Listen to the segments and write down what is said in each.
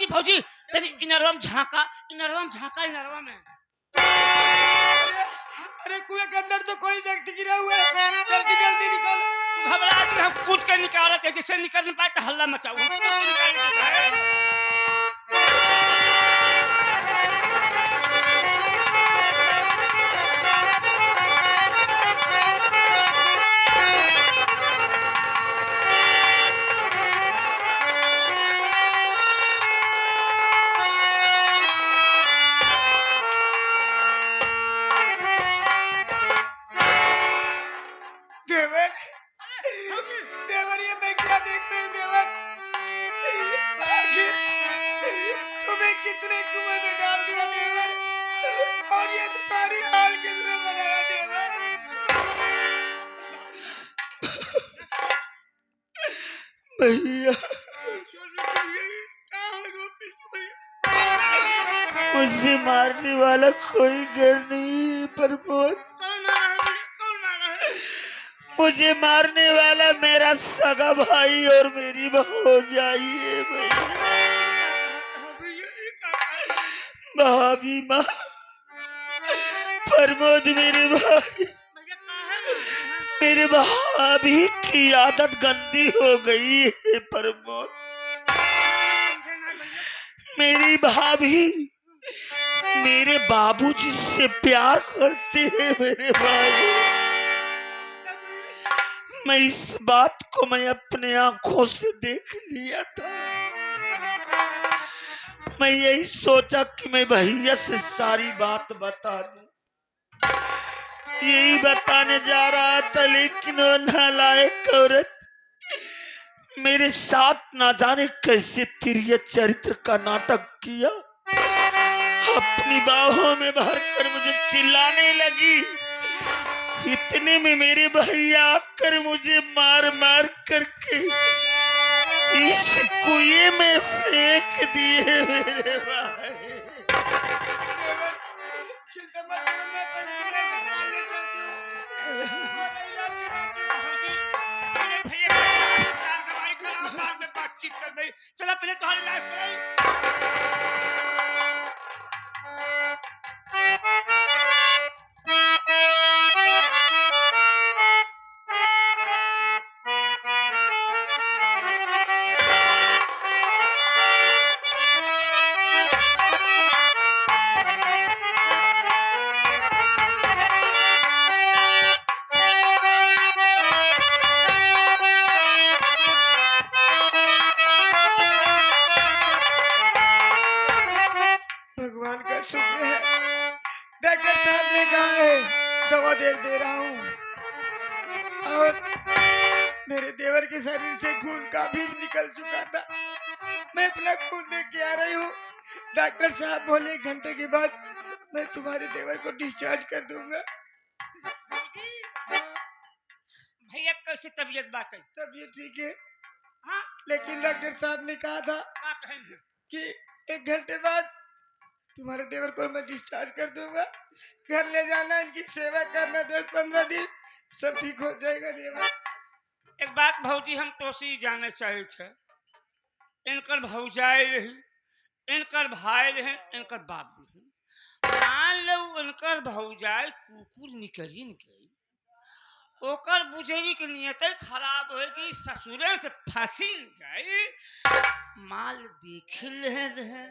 भौजी भौजी तनी इनरवा में झांका इनरवा में। अरे कुएं के अंदर तो कोई व्यक्ति गिरा हुआ है, जल्दी जल्दी निकालो। घबरा के हम कूद के निकाला थे, जैसे निकल नहीं पाए तो हल्ला मचाओ। देवर देवर ये मैं क्या देख रही हूँ देवर? आखिर तुम्हें कितने कुएं में डाल दिया देवर, और ये तुम्हारी हाल किसने बनाया देवर? भैया मुझे मारने वाला कोई घर नहीं पर मुझे मारने वाला मेरा सगा भाई और मेरी भौजाई है भाभी माँ। प्रमोद मेरे भाभी की आदत गंदी हो गई है प्रमोद। मेरी भाभी मेरे बाबूजी से प्यार करते हैं मेरे भाई। मैं इस बात को मैं अपने आंखों से देख लिया था। मैं यही सोचा कि मैं भैया से सारी बात बता दूं, यही बताने जा रहा था, लेकिन वो नालायक औरत मेरे साथ ना जाने कैसे तिर्य चरित्र का नाटक किया। अपनी बाहों में भरकर मुझे चिल्लाने लगी। इतने में मेरे भैया आकर मुझे मार मार करके इस कुएं में फेंक दिए मेरे भाई। बातचीत कर दे, चला पहले तुम्हारी इलाज कराई। भगवान का शुक्र है, डॉक्टर साहब ने कहा है दवा दे रहा हूँ, और मेरे देवर के शरीर से खून काफी निकल चुका था। मैं अपना खून दे के आ रही हूँ। डॉक्टर साहब बोले 1 घंटे के बाद मैं तुम्हारे देवर को डिस्चार्ज कर दूंगा। भैया कैसे तबीयत बात है? तबीयत ठीक है, हाँ लेकिन डॉक्टर साहब ने कहा था क्या कहेंगे कि 1 घंटे बाद तुम्हारे देवर को मैं डिस्चार्ज कर दूंगा। घर ले जाना, इनकी सेवा करना, 10-15 दिन सब ठीक हो जाएगा देवर। एक बात भौजी हम तो से जाने चाहे थे, इनकर भौजाई रही, इनकर भाई रहे, इनकर बाप रहे। मान लो इनकर भौजाई कुकुर निकली ओकर बुझेगी की नियत खराब होगी, ससुरे से फंसी गई। माल देख रहे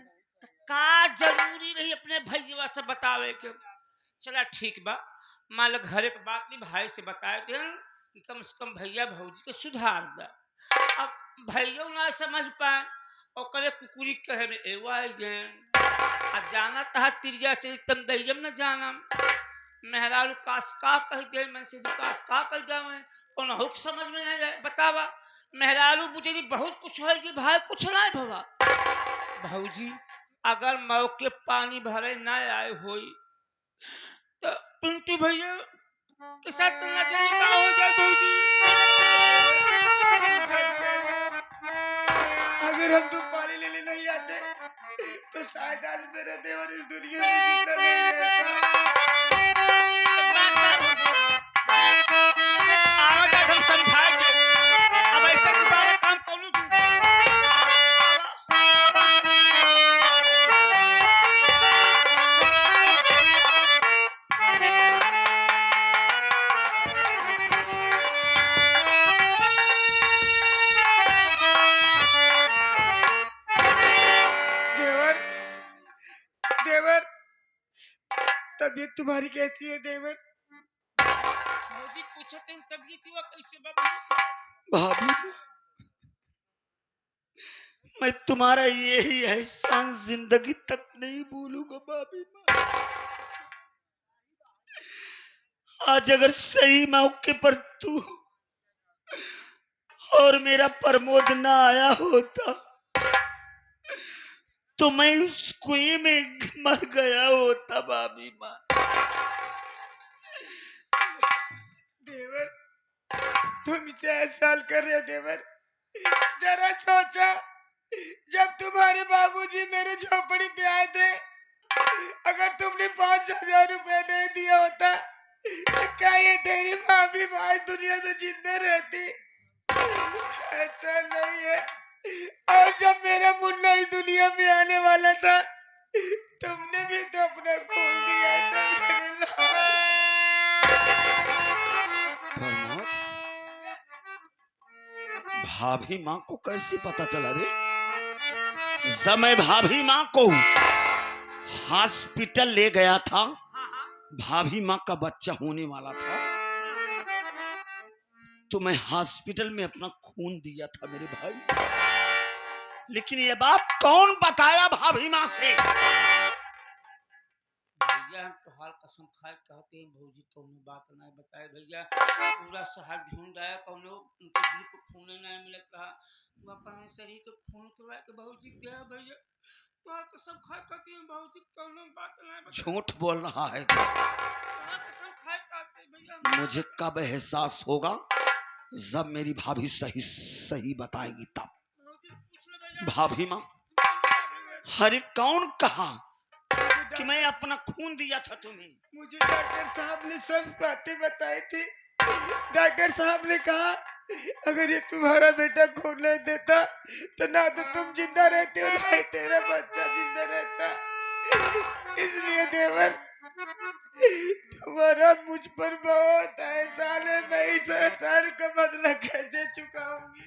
का जरूरी रही अपने भैया से बतावे के। चला ठीक बा, मान लो घरे के बात नहीं, भाई से बताए थे कि कम से कम भैया भौजी के सुधार दा। अब भैया ना समझ पाए और करे कुकुरी कहे में एवा गए। अब जाना तहा तिरिया चली तम दैयम न जाना मेहरारू कास का कह दे, मैं से कास का कह जावे और हुक समझ में ना जाए। बतावा मेहरारू बुझेगी बहुत कुछ होगी, भाई कुछ ना है भवा। भौजी अगर मौके पानी भरे ना आए होई तो पिंटू भैया के साथ नजर का हो जाए। भौजी अगर हम तुम पानी लेने नहीं आते तो शायद आज मेरा देवर इस दुनिया में जिंदा नहीं रहता। हम समझाएंगे, अब ऐसा दोबारा काम करूँ। तबीयत तुम्हारी कैसी है देवर? भौजी पूछते हैं तबीयत हुआ कैसे बाबू? भाभी मैं तुम्हारा यही एहसान जिंदगी तक नहीं भूलूंगा भाभी माँ। आज अगर सही मौके पर तू और मेरा प्रमोद ना आया होता तो मैं उस कुएं में मर गया होता भाभी माँ। देवर तुम इसे एहसान कर रहे हो देवर? जरा सोचा, जब तुम्हारे बाबूजी मेरे झोपड़ी पे आए थे, अगर तुमने 5,000 रुपए नहीं दिया होता तो क्या ये तेरी भाभी आज दुनिया में जिंदा रहती? ऐसा नहीं है। और जब मेरा मुन्ना इस दुनिया में आने वाला था तुमने भी तो अपना खून दिया था मेरे लाल। प्रमोद, भाभी माँ को कैसे पता चला रे? जब मैं भाभी माँ को हॉस्पिटल ले गया था, भाभी माँ का बच्चा होने वाला था, तो मैं हॉस्पिटल में अपना खून दिया था मेरे भाई। लेकिन ये बात कौन बताया भाभी माँ से? भैया हम तो हाल कसम खाए कहते हैं भौजी कौनो बात नहीं बताए भैया। पूरा शहर ढूंढ आया कौनो उनके दिल को खून नहीं मिलत रहा। वो अपने शरीर को खून करवा के भौजी गया भैया। तो हाल कसम खाए कहते हैं भौजी कौनो बात नहीं बताए। झूठ बोल रहा है। हाल कसम खाए कहते हैं भैया। मुझे कब एहसास होगा जब मेरी भाभी सही सही बताएगी तब। भौजी पूछ लो भैया। भाभी माँ, अरे कौन कहा कि मैं अपना खून दिया था तुम्हें? मुझे डॉक्टर साहब ने सब बातें बताई थी। डॉक्टर साहब ने कहा अगर ये तुम्हारा बेटा खून नहीं देता तो ना तो तुम जिंदा रहते और ना ही तेरा बच्चा जिंदा रहता। इसलिए देवर तुम्हारा मुझ पर बहुत एहसान है। मैं इस एहसान का बदला कैसे चुकाऊंगी?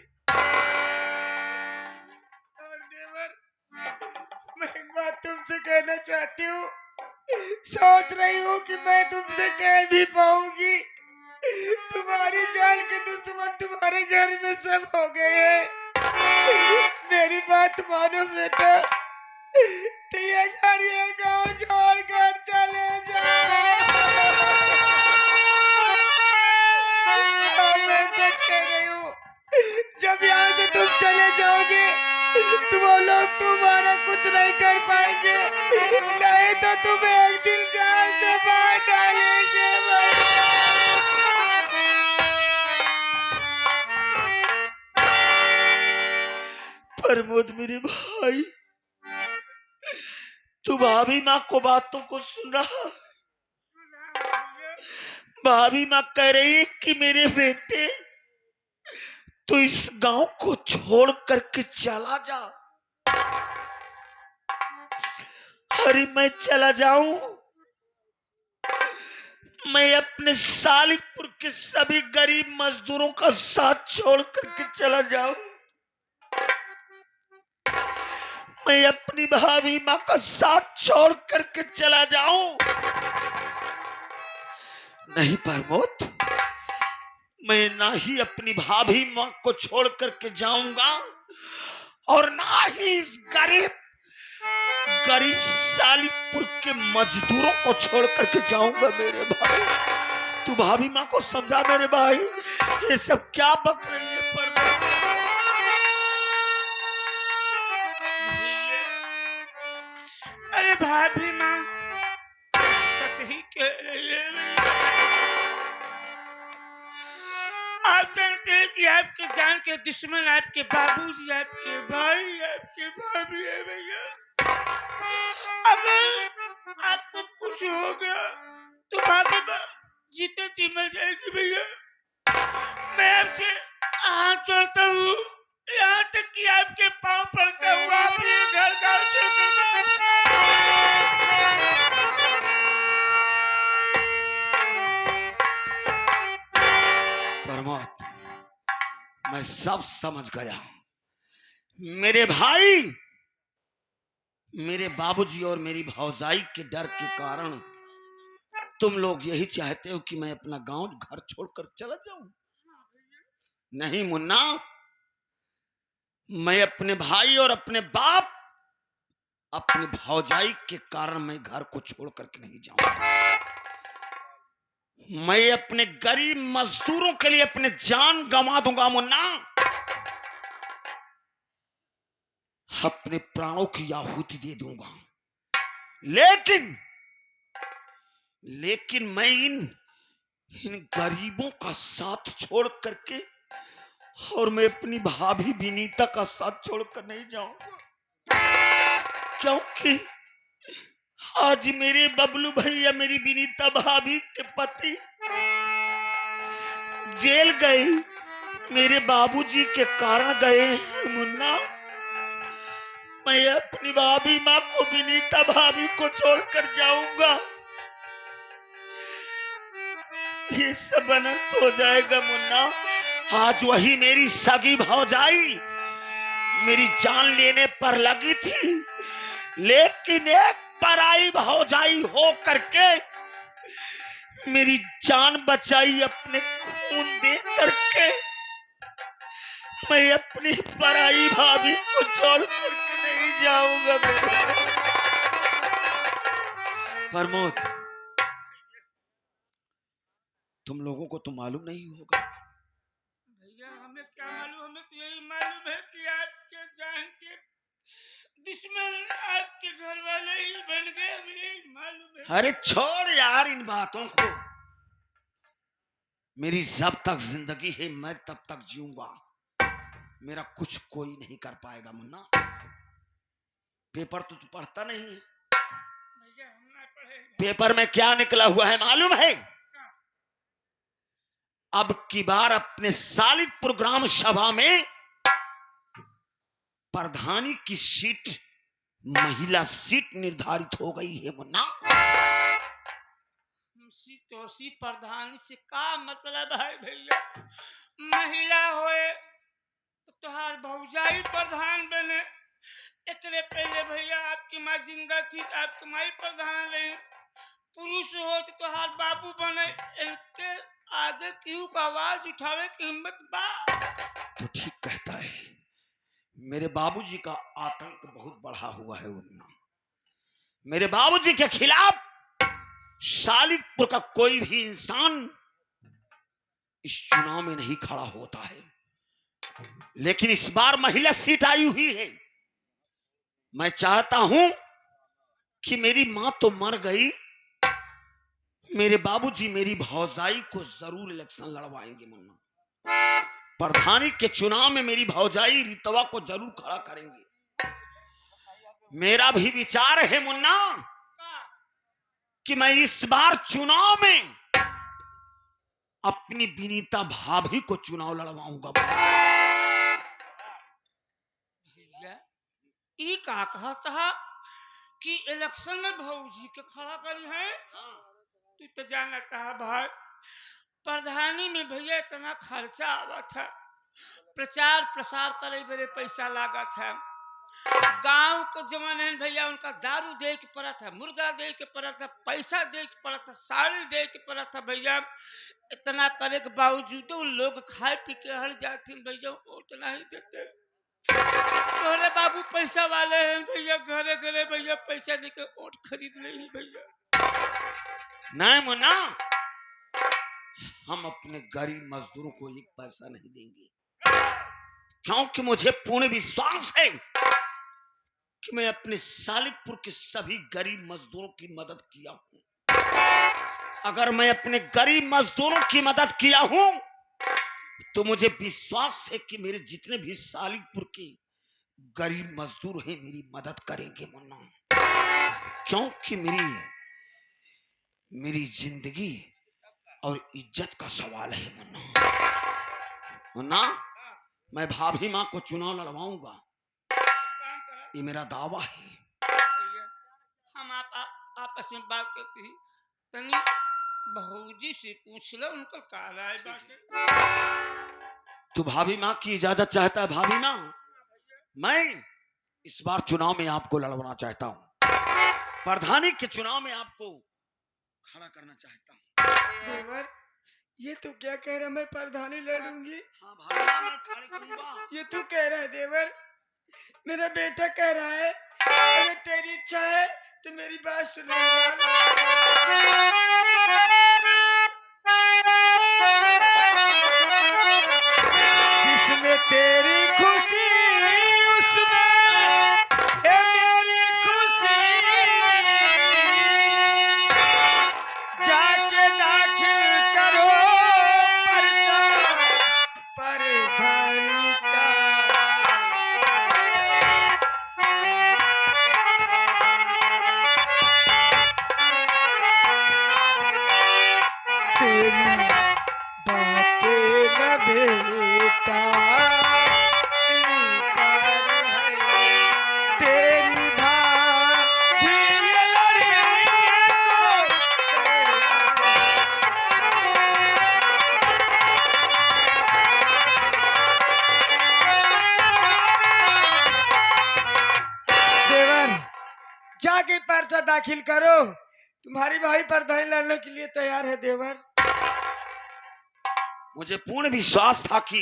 और देवर मैं एक बात तुमसे कहना चाहती हूँ। सोच रही हूँ कि मैं तुमसे कह भी पाऊंगी। तुम्हारी जान के दुश्मन तुम्हारे घर में सब हो गए हैं। मेरी बात मानो बेटा, तो ये घर ये गाँव छोड़कर चले जाओ। मैं सच कह रही हूँ, जब यहाँ से तुम चले जाओगे तो वो लोग तुम्हारा कुछ नहीं कर पाएंगे, नहीं तो तुम्हें एक दिन जान से मार डालेंगे। प्रमोद मेरे भाई, तू भाभी माँ को बातों को सुन रहा? भाभी माँ कह रही है कि मेरे बेटे तू इस गांव को छोड़ करके चला जा। अरे मैं चला जाऊं? मैं अपने सालिकपुर के सभी गरीब मजदूरों का साथ छोड़ करके चला जाऊं? मैं अपनी भाभी माँ का साथ छोड़ करके चला जाऊं? नहीं प्रमोद, मैं ना ही अपनी भाभी माँ को छोड़ करके जाऊंगा और ना ही इस गरीब सालिकपुर के मजदूरों को छोड़ करके जाऊंगा मेरे भाई। तू भाभी माँ को समझा मेरे भाई, ये सब क्या बक रही है प्रमोद? अरे भाभी माँ सच ही कह रही है भैया। आप जानते हैं कि आपके जान के दुश्मन आपके बाबूजी, आपके भाई, आपके भाभी है भैया। अगर आपको कुछ हो गया तो भाभी माँ जीते जी मर जाएगी भैया। मैं आपसे हाथ जोड़ता हूँ, यहाँ तक कि आपके पाँव पड़ता हूँ, आप ये घर गाँव छोड़कर प्रमोद, मैं सब समझ गया। मेरे भाई, मेरे बाबूजी और मेरी भौजाई के डर के कारण तुम लोग यही चाहते हो कि मैं अपना गांव घर छोड़कर चला जाऊं? नहीं मुन्ना, मैं अपने भाई और अपने बाप, अपने भौजाई के कारण मैं घर को छोड़ करके नहीं जाऊंगा। मैं अपने गरीब मजदूरों के लिए अपने जान गंवा दूंगा मुन्ना, अपने प्राणों की आहुति दे दूंगा। लेकिन मैं इन गरीबों का साथ छोड़ करके और मैं अपनी भाभी विनीता का साथ छोड़कर नहीं जाऊंगा, क्योंकि आज मेरे बबलू भैया मेरी विनीता भाभी के पति जेल गए, मेरे बाबूजी के कारण गए मुन्ना। मैं अपनी भाभी माँ को, विनीता भाभी को छोड़कर जाऊंगा, ये सब अनर्थ हो जाएगा मुन्ना। आज वही मेरी सगी भौजाई मेरी जान लेने पर लगी थी, लेकिन एक पराई भौजाई हो करके मेरी जान बचाई अपने खून दे करके। मैं अपनी पराई भाभी को छोड़ करके नहीं जाऊंगा प्रमोद, तुम लोगों को तो मालूम नहीं होगा। भैया हमें क्या मालूम, हमें तो यही मालूम है कि आपके जान के दुश्मन आपके घर वाले ही बन गए, हमें यही मालूम है। अरे छोड़ यार इन बातों को, मेरी जब तक जिंदगी है मैं तब तक जीऊंगा, मेरा कुछ कोई नहीं कर पाएगा मुन्ना। पेपर तो तू पढ़ता नहीं है, भैया हम ना पढ़ेंगे। पेपर में क्या निकला हुआ है मालूम है? अब की बार अपने सालिकपुर ग्राम सभा में प्रधानी की सीट महिला सीट निर्धारित हो गई है मुन्ना। तोसी प्रधानी से का मतलब है भैया? महिला होए तो तुहार भौजाई प्रधान बने। इतने पहले भैया आपकी माँ जिंदा थी, आपकी माँ प्रधान रही। पुरुष हो तो तुहार बाबू बने, इनके आगे क्यों का आवाज उठावे की हिम्मत बा? तो ठीक कहता है, मेरे बाबूजी का आतंक बहुत बढ़ा हुआ है मुन्ना। मेरे बाबूजी के खिलाफ सालिकपुर का कोई भी इंसान इस चुनाव में नहीं खड़ा होता है, लेकिन इस बार महिला सीट आई हुई है। मैं चाहता हूं कि मेरी मां तो मर गई, मेरे बाबूजी मेरी भौजाई को जरूर इलेक्शन लड़वाएंगे मुन्ना। प्रधानी के चुनाव में मेरी भौजाई रितवा को जरूर खड़ा करेंगे। मेरा भी विचार है मुन्ना कि मैं इस बार चुनाव में अपनी विनीता भाभी को चुनाव लड़वाऊंगा। भैया ये का कहता कि इलेक्शन में भौजी के खड़ा करी है? तू तो जानता है भाई, प्रधानी में भैया इतना खर्चा आवत है, प्रचार प्रसार करे बड़े पैसा लागत है। गांव के जमाने में भैया उनका दारू दे के पड़ा था, मुर्गा दे के पड़ा था, पैसा दे के पड़ा था, साड़ी दे के पड़ा था। भैया इतना करे के बावजूद लोग खाए पी के हट जाते भैया, उतना ही देते। तोरे बाबू पैसा वाले हैं भैया, घरे घरे भैया पैसा दे के वोट खरीद ले भैया। नहीं मुन्ना, हम अपने गरीब मजदूरों को एक पैसा नहीं देंगे, क्योंकि मुझे पूर्ण विश्वास है कि मैं अपने सालिकपुर के सभी गरीब मजदूरों की मदद किया हूं। अगर मैं अपने गरीब मजदूरों की मदद किया हूं तो मुझे विश्वास है कि मेरे जितने भी सालिकपुर के गरीब मजदूर हैं मेरी मदद करेंगे मुन्ना, क्योंकि मेरी जिंदगी और इज्जत का सवाल है मुन्ना। मैं भाभी माँ को चुनाव लड़वाऊंगा, ये मेरा दावा है। हम आपस में बात करते हैं, तनी भौजी से पूछ लो उनका का राय बाटे। तू भाभी माँ की इजाजत चाहता है? भाभी माँ, मैं इस बार चुनाव में आपको लड़वाना चाहता हूं। प्रधानी के चुनाव में आपको खड़ा करना चाहता हूँ। देवर ये तू क्या कह रहा, मैं प्रधानी लड़ूंगी? हाँ भाई मैं खड़ी करूंगा। ये तू कह रहा है देवर? मेरा बेटा कह रहा है अगर तेरी इच्छा है तो मेरी बात सुन जिसमें तेरी खुशी उसमें है मेरी खुशी, जाके दाखिल करो पर्चा परधानी का। तेरी बातें न बेटा इनकार है, तेरी भाभी लड़ने को देवर जाके पर्चा दाखिल करो, तुम्हारी भाई प्रधानी लड़ने के लिए तैयार है देवर। मुझे पूर्ण विश्वास था कि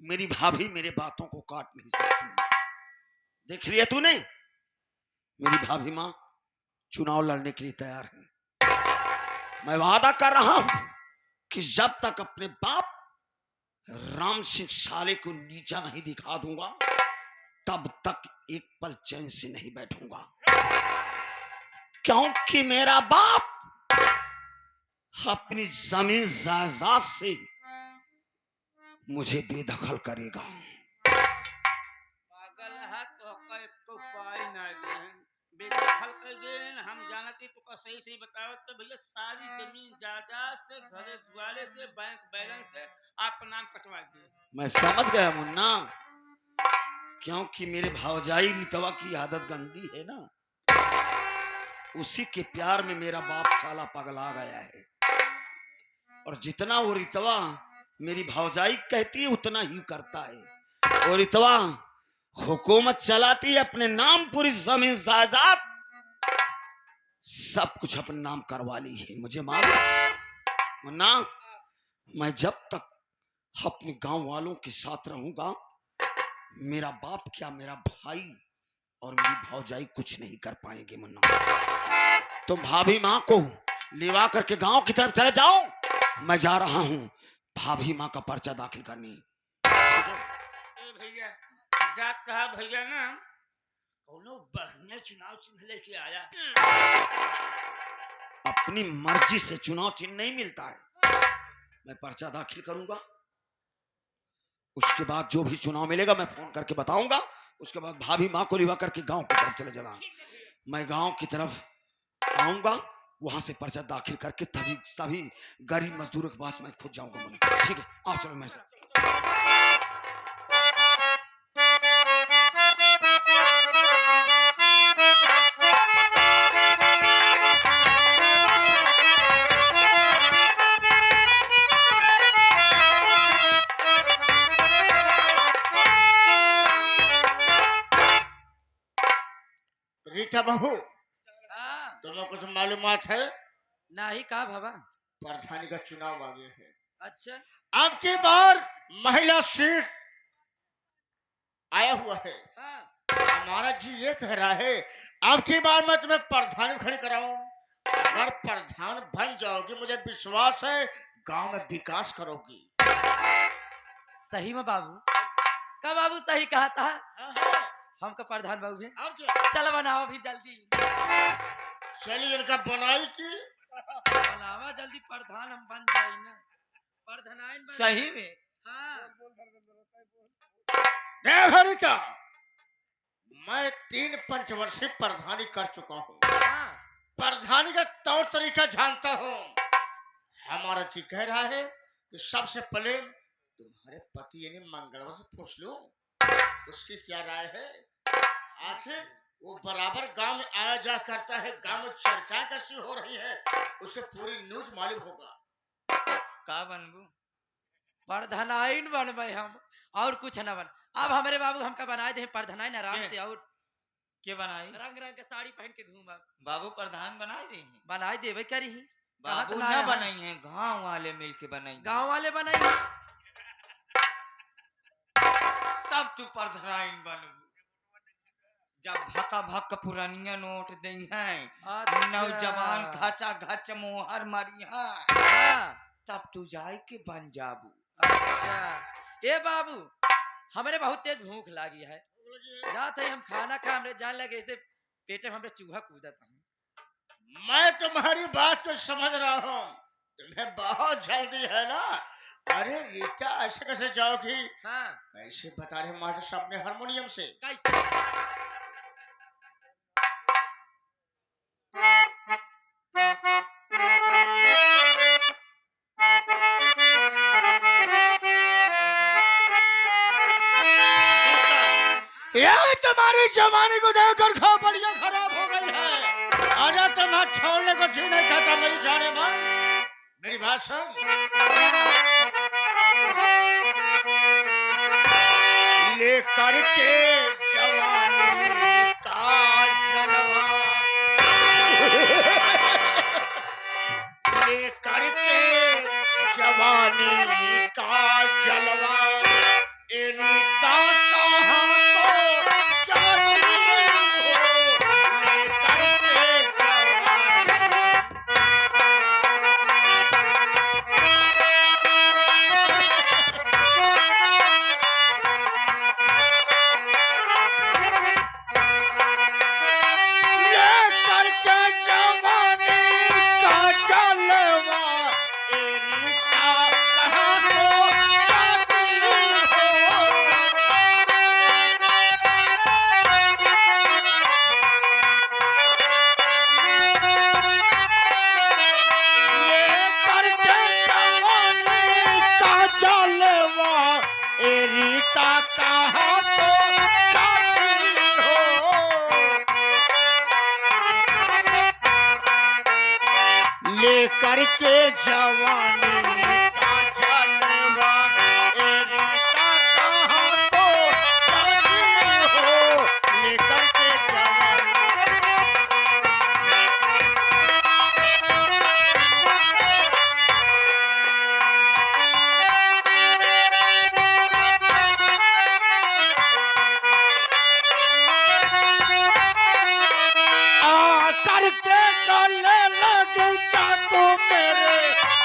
मेरी भाभी मेरे बातों को काट नहीं सकती। देख लिया तूने, मेरी भाभी माँ चुनाव लड़ने के लिए तैयार है। मैं वादा कर रहा हूं कि जब तक अपने बाप राम सिंह साले को नीचा नहीं दिखा दूंगा तब तक एक पल चैन से नहीं बैठूंगा, क्योंकि मेरा बाप अपनी जमीन जायदाद से मुझे बेदखल करेगा। पागल है तो का एक तो पाई ना दे बेदखल कर दे। हम जानते तो का सही सही बताओ तो भैया सारी जमीन जायदाद से घरे दुआरे से बैंक बैलेंस से आप नाम कटवा दिए। मैं समझ गया मुन्ना, क्योंकि मेरे भावजाई रितवा की आदत गंदी है ना, उसी के प्यार में मेरा बाप साला पगला गया है। और जितना वो रितवा मेरी भावजाई कहती है उतना ही करता है। और रितवा हुकूमत चलाती है अपने नाम, पूरी जमीन जायदाद सब कुछ अपने नाम करवा ली है। मुझे मालूम मुन्ना, मैं जब तक अपने गांव वालों के साथ रहूंगा मेरा बाप क्या मेरा भाई और मेरी भौजाई कुछ नहीं कर पाएंगे। मुन्ना तुम भाभी माँ को लेवा करके गांव की तरफ चले जाओ, मैं जा रहा हूँ भाभी माँ का पर्चा दाखिल करने। ए भैया जात कहा भैया ना कोनो बढ़िया चुनाव चिन्ह लेके आया। अपनी मर्जी से चुनाव चिन्ह नहीं मिलता है। मैं पर्चा दाखिल करूंगा, उसके बाद जो भी चुनाव मिलेगा मैं फोन करके बताऊंगा। उसके बाद भाभी माँ को लिवा करके गांव की तरफ चले जाना। मैं गांव की तरफ आऊंगा, वहां से पर्चा दाखिल करके तभी गरीब मजदूरों के पास मैं खुद जाऊंगा। ठीक है, आओ चलो मेरे साथ। रीटा बहू, हाँ, तुम्हें कुछ मालूमात है? नहीं कहा बाबा। प्रधानी का चुनाव आ गया है। अच्छा, अब की बार महिला सीट आया हुआ है। हाँ, हमारा जी ये कह रहा है अब की बार मैं तुम्हें प्रधान खड़ी कराऊं। अगर प्रधान बन जाओगी मुझे विश्वास है गांव में विकास करोगी। सही में बाबू का बाबू सही कहा था। हाँ, हाँ। हमका प्रधान बाबू है। और क्या? चल बनाओ भी जल्दी, चलिए इनका बनाई की बनावा जल्दी, प्रधान हम बन जाए ना। प्रधान सही में हाँ, हरिता, मैं 3 पंचवर्षीय प्रधानी कर चुका हूँ। हाँ, प्रधानी का तौर तरीका जानता हूँ। हमारा जी कह रहा है कि सबसे पहले तुम्हारे पति यानी मंगलवा से पूछ लो उसकी क्या राय है। आखिर वो बराबर गांव में आया जा करता है, गांव में चर्चा कैसी हो रही है उसे पूरी न्यूज मालूम होगा। का बनबू प्रधानाइन बनबे हम और कुछ न बन। अब हमारे बाबू हमका बनाए दे प्रधानाइन आराम के? से, और के बनाई रंग रंग के साड़ी पहन के घूम बाबू प्रधान बना दी बनाए देवे करी। कहाँ बाबू तो न लाया है? बनाई है, गांव वाले मिल के बनाई। गांव वाले बनाई। तब तू परधराइन बनबू। जब भका भक पुरानिया नोट दई है, अच्छा। नौजवान घचा घच मोहर मरी है, हाँ, तब तू जाए के बन जाबू। अच्छा। ए बाबू, हमरे बहुत तेज भूख लगी है। जात है हम खाना खा, हमरे जान लगे ऐसे पेटे में हमरे चूहा कूदत हूँ। मैं तुम्हारी बात को समझ रहा हूँ, तुम्हें बहुत जल्दी है ना। अरे रीता, ऐसे कैसे जाओगी? हाँ, कैसे बता रहे मास्टर साहब ने हारमोनियम से? कैसे? ये तुम्हारी जवानी को देखकर खोपड़ियाँ खराब हो गई है। आजा, तुम्हें छोड़ने को जी नहीं कहता मेरी जाने मन। मेरी बात सुन। लेकर के जवानी का जलवा, लेकर के जवानी का जलवा, ए रीता कहाँ को जाती हो, लेकर के जवानी। लेकर के जवानी का जलवा, ए रीता कहाँ को जाती हो। लेकर के जवानी का जलवा, ए रीता कहाँ को जाती हो। लेकर के जवानी का जलवा, ए रीता कहाँ को जाती हो। लेकर के जवानी। करके गले लग जा तू मेरे,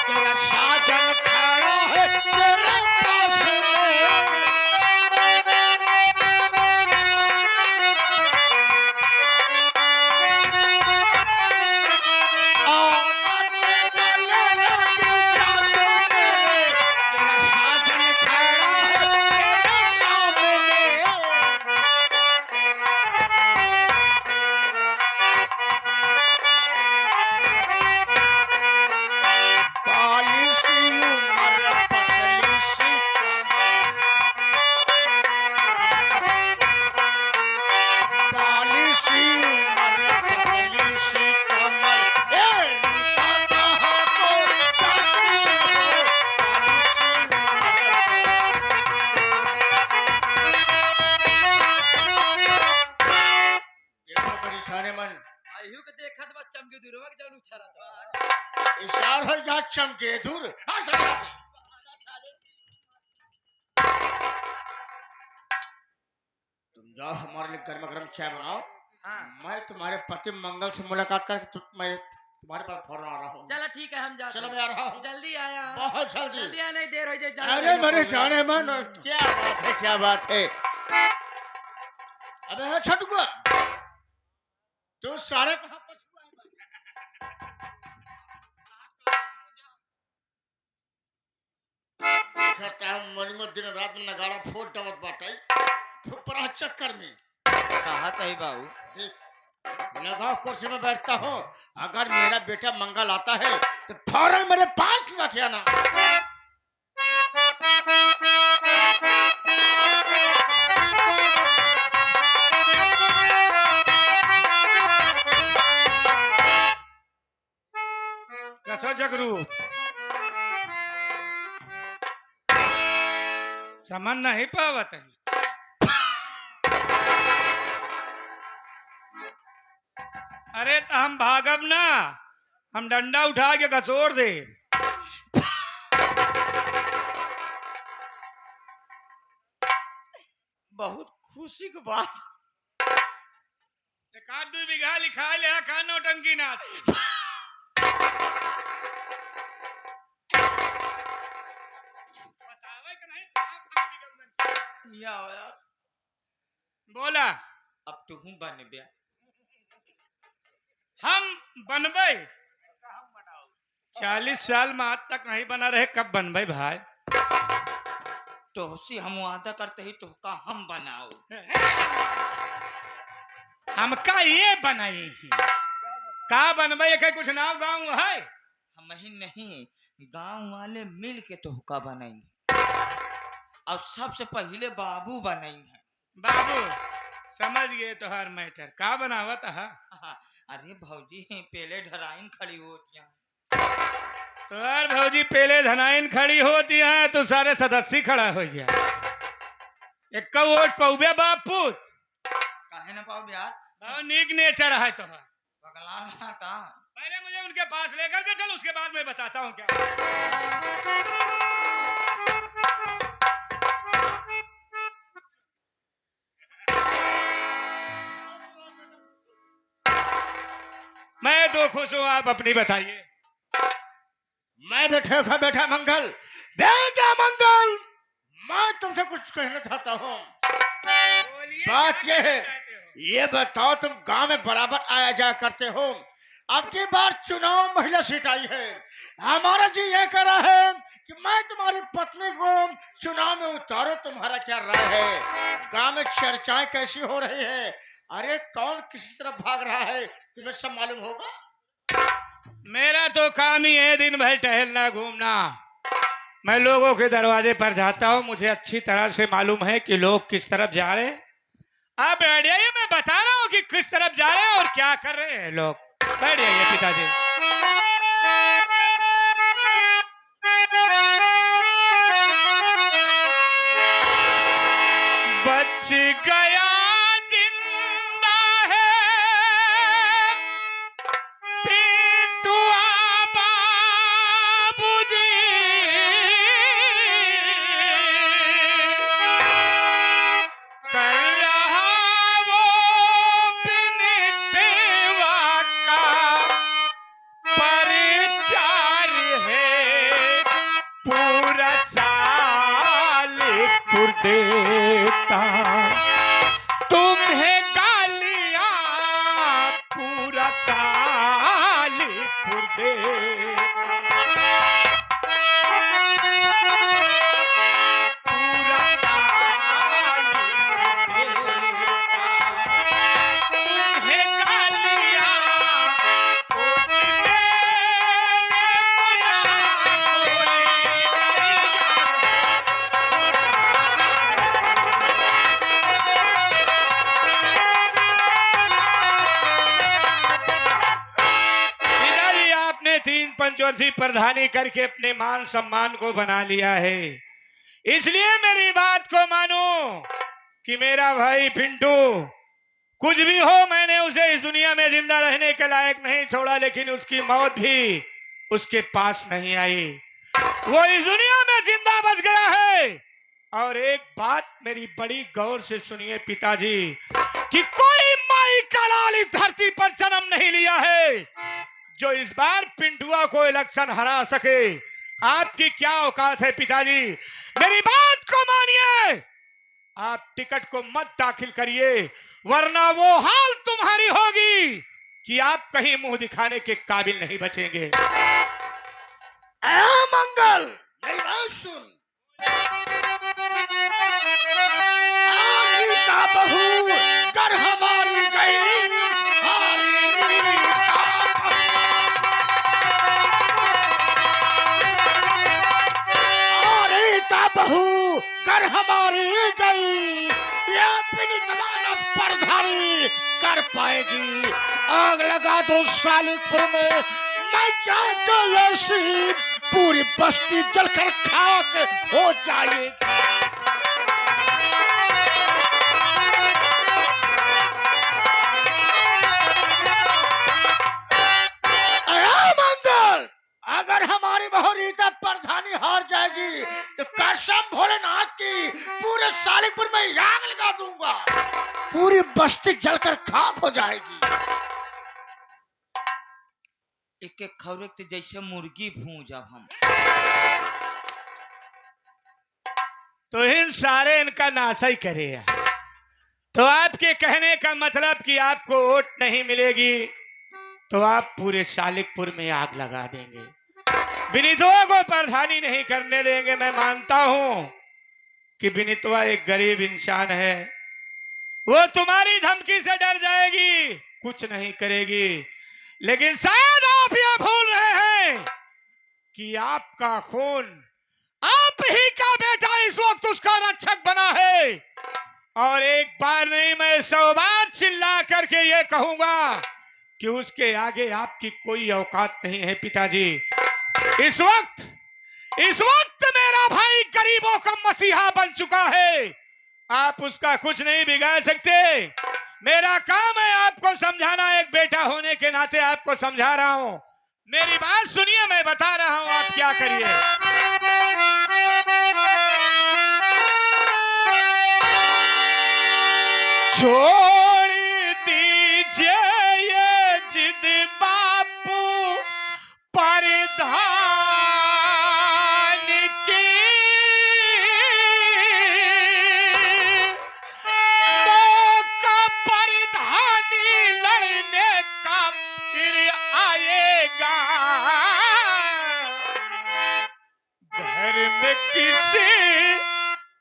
तेरा साजन खड़ा है तेरे पास में। करके गले लग जा तू मेरे, तेरा साजन खड़ा है तेरे सामने। काली सी उम्र पतली सी कमर, काली सी उम्र पतली सी कमर, ए रीता कहाँ को जाती हो। देखो मेरी जाने मन, आयु के देखत बा चमके दूरवा के जानू छरा था। इशार हो जा चमके दूर। हाँ, चल जाते। तुम जाओ हमारे लिए गर्मा गर्म चाय बनाओ। हाँ, मैं तुम्हारे पति मंगल से मुलाकात करके मैं तुम्हारे पास फौरन आ रहा हूँ। चलो ठीक है, हम जाते चलो हैं। मैं आ रहा हूँ, जल्दी आया। बहुत जल्दी। जल्दी आने देर हो जाए। जाना अरे रहेगा मेरे फोन में। जाने मन, क्या बात है, क्या बात है। अबे है छटुआ, तू सारे कहाँ पछुआ है? देखता हूँ मनी में दिन रात में नगाड़ा फोड़ दवत बाटे, फुपरा चक्कर में। कहा तही बाबू। देख, लगाओ कुर्सी में बैठता हूँ, अगर मेरा बेटा मंगल आता है तो फौरन मेरे पास रख आना। कसो जगरू समझ नहीं पावत है। अरे तो हम भागब ना, हम डंडा उठा के घसोड़ दे। बहुत खुशी की बात। एक आध 2 बीघा लिखा ले का नौटंकी नाच। बतावे कि नहीं या यार बोला अब तू हूँ बन गया। हम बनबे 40 साल में आज तक नहीं बना रहे, कब बनबे भाई? तो सी हम वादा करते ही तो का हम बनाओ। हमका ये बनाई ही का बनबे के कुछ नाम गाँव है? हम ही नहीं गांव वाले मिल के तो का बनाएंगे और सबसे पहले बाबू बनाएंगे। बाबू समझ गए तो हर मैटर का बनावत है। अरे भौजी पहले ढराइन खड़ी होती हैं। तो यार भौजी पहले धनाइन खड़ी होती है तो सारे सदस्य खड़ा हो जाए। एक वोट पौबे बापू काहे ना पाओ यार बहुत नीक नेचर है तो पगला ना का। पहले मुझे उनके पास लेकर के चल, उसके बाद मैं बताता हूँ क्या। मैं तो खुश हूँ, आप अपनी बताइए। मैं बैठे था बेटा मंगल, बेटा मंगल, मैं तुमसे कुछ कहना चाहता हूँ। बोलिए, बात क्या ये है, कहना चाहते हो? ये बताओ तुम गांव में बराबर आया जाया करते हो, अब की बार चुनाव महिला सीट आई है, हमारा जी ये कह रहा है कि मैं तुम्हारी पत्नी को चुनाव में उतारो, तुम्हारा क्या राय है? गांव में चर्चाएं कैसी हो रही है? अरे कौन किसी तरफ भाग रहा है तुम्हें सब मालूम होगा। मेरा तो काम ही है दिन भर टहलना घूमना। मैं लोगों के दरवाजे पर जाता हूँ, मुझे अच्छी तरह से मालूम है कि लोग किस तरफ जा रहे हैं। आप बैठ जाइए, मैं बता रहा हूँ कि किस तरफ जा रहे हैं और क्या कर रहे हैं लोग। बैठ जाइए पिताजी। बच गया जिंदा है पिंटुआ बाबूजी, कर रहा वो पिंटुआ का परिचार है, पूरा साल देता तुम्हें गालियां, पूरा साल देता, पूरा साल देता, तुम्हें गालियां पंचवर्षीय प्रधानी करके अपने मान सम्मान को बना लिया है। इसलिए मेरी बात को मानो कि मेरा भाई पिंटू कुछ भी हो, मैंने उसे इस दुनिया में जिंदा रहने के लायक नहीं छोड़ा, लेकिन उसकी मौत भी उसके पास नहीं आई। वो इस दुनिया में जिंदा बच गया है। और एक बात मेरी बड़ी गौर से सुनिए पिताजी, कि कोई माई का लाल इस धरती पर जन्म नहीं लिया है जो इस बार पिंटुआ को इलेक्शन हरा सके। आपकी क्या औकात है पिताजी? मेरी बात को मानिए, आप टिकट को मत दाखिल करिए, वरना वो हाल तुम्हारी होगी कि आप कहीं मुंह दिखाने के काबिल नहीं बचेंगे। मंगल मेरी बात सुन, रीता बहू कर हमारी गई, बहू कर हमारी गई, ये अपनी जमानत परधारी कर पाएगी। आग लगा दो सालिकपुर में, मैं चाहता ऐसी पूरी बस्ती जलकर खाक हो जाएगी। पूरे सालिकपुर में आग लगा दूंगा, पूरी बस्ती जलकर खाक हो जाएगी। एक एक खौरक जैसे मुर्गी भूंजब हम। तो इन सारे इनका नासा ही करेगा। तो आपके कहने का मतलब कि आपको वोट नहीं मिलेगी तो आप पूरे सालिकपुर में आग लगा देंगे, विनीतवा को प्रधानी नहीं करने देंगे। मैं मानता हूं कि विनीतवा एक गरीब इंसान है, वो तुम्हारी धमकी से डर जाएगी, कुछ नहीं करेगी। लेकिन शायद आप ये भूल रहे हैं कि आपका खून, आप ही का बेटा इस वक्त उसका रक्षक बना है। और एक बार नहीं, मैं 100 बार चिल्ला करके ये कहूंगा कि उसके आगे आपकी कोई औकात नहीं है पिताजी। इस वक्त मेरा भाई गरीबों का मसीहा बन चुका है, आप उसका कुछ नहीं बिगाड़ सकते। मेरा काम है आपको समझाना, एक बेटा होने के नाते आपको समझा रहा हूं। मेरी बात सुनिए, मैं बता रहा हूं आप क्या करिए। छोड़ दीजिए ये जिद बापू प्रधान की, मौका प्रधानी लड़ने का फिर आएगा, घर में किसी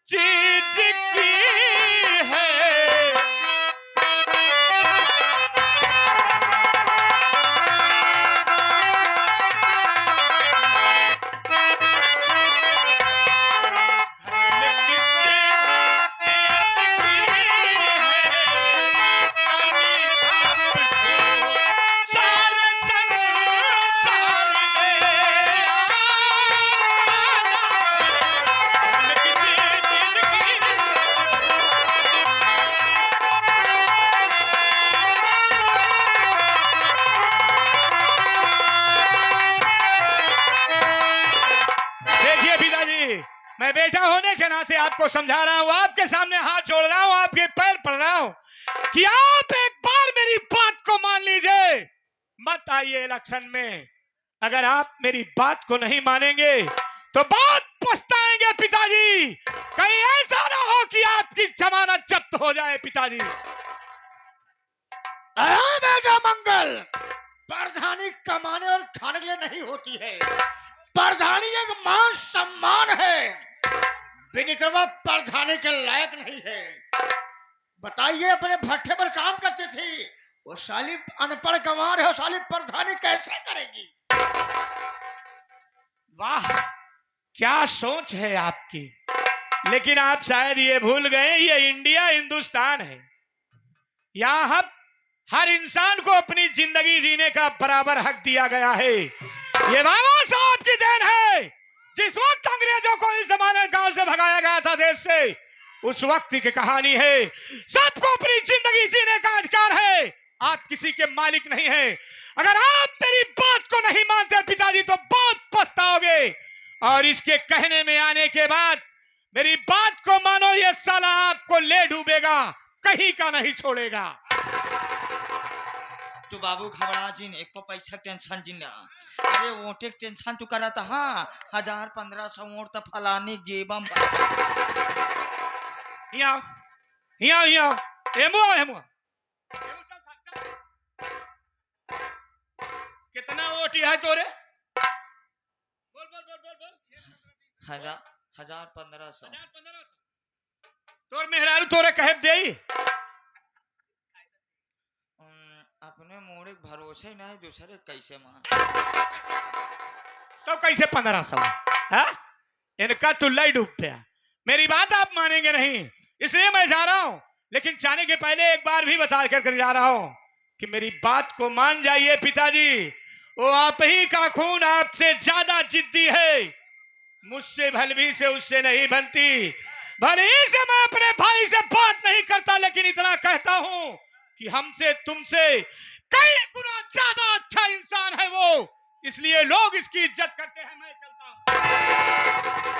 चीज की है। मैं बेटा होने के नाते आपको समझा रहा हूं, आपके सामने हाथ जोड़ रहा हूं, आपके पैर पड़ रहा हूं कि आप एक बार मेरी बात को मान लीजिए, मत आइए इलेक्शन में। अगर आप मेरी बात को नहीं मानेंगे तो बहुत पछताएंगे पिताजी। कहीं ऐसा ना हो कि आपकी जमानत जब्त हो जाए पिताजी। बेटा मंगल, प्रधानी कमाने और खाने के लिए नहीं होती है, प्रधानी एक मान सम्मान है। विनीतवा प्रधानी के लायक नहीं है। बताइए, अपने भट्ठे पर काम करती थी, वो साली अनपढ़ गंवार है, साली प्रधानी कैसे करेगी? वाह, क्या सोच है आपकी। लेकिन आप शायद ये भूल गए, ये इंडिया हिंदुस्तान है, यहाँ हर इंसान को अपनी जिंदगी जीने का बराबर हक दिया गया है। ये बाबा साहब की देन है। जिस वक्त अंग्रेजों को इस जमाने गांव से भगाया गया था देश से, उस वक्त की कहानी है। सबको अपनी जिंदगी जीने का अधिकार है, आप किसी के मालिक नहीं है। अगर आप मेरी बात को नहीं मानते पिताजी तो बहुत पछताओगे। और इसके कहने में आने के बाद मेरी बात को मानो, ये साला आपको ले डूबेगा, कहीं का नहीं छोड़ेगा। तू बाबू घबरा जिन, एक तो पैसा टेंशन जिन। अरे वोटे टेंशन तू करा था, हाँ 1000-1500 वोट तो फलानी जेबम। कितना वोट है तोरे? बोल बोल बोल बोल बोल। 1000-1500। तोर मेहरारू तोरे कहे दे? अपने मोड़े भरोसे नहीं, दूसरे कैसे मां तो कैसे 1500? इनका तुल्ला ही डूब गया। मेरी बात आप मानेंगे नहीं, इसलिए मैं जा रहा हूं। लेकिन जाने के पहले एक बार भी बता कर जा रहा हूं कि मेरी बात को मान जाइए पिताजी। वो आप ही का खून आपसे ज्यादा जिद्दी है, मुझसे भलवी से उससे नहीं बनती। भले ही से मैं अपने भाई से बात नहीं करता, लेकिन इतना कहता हूं कि हमसे तुमसे कई गुना ज्यादा अच्छा इंसान है वो, इसलिए लोग इसकी इज्जत करते हैं। मैं चलता हूं।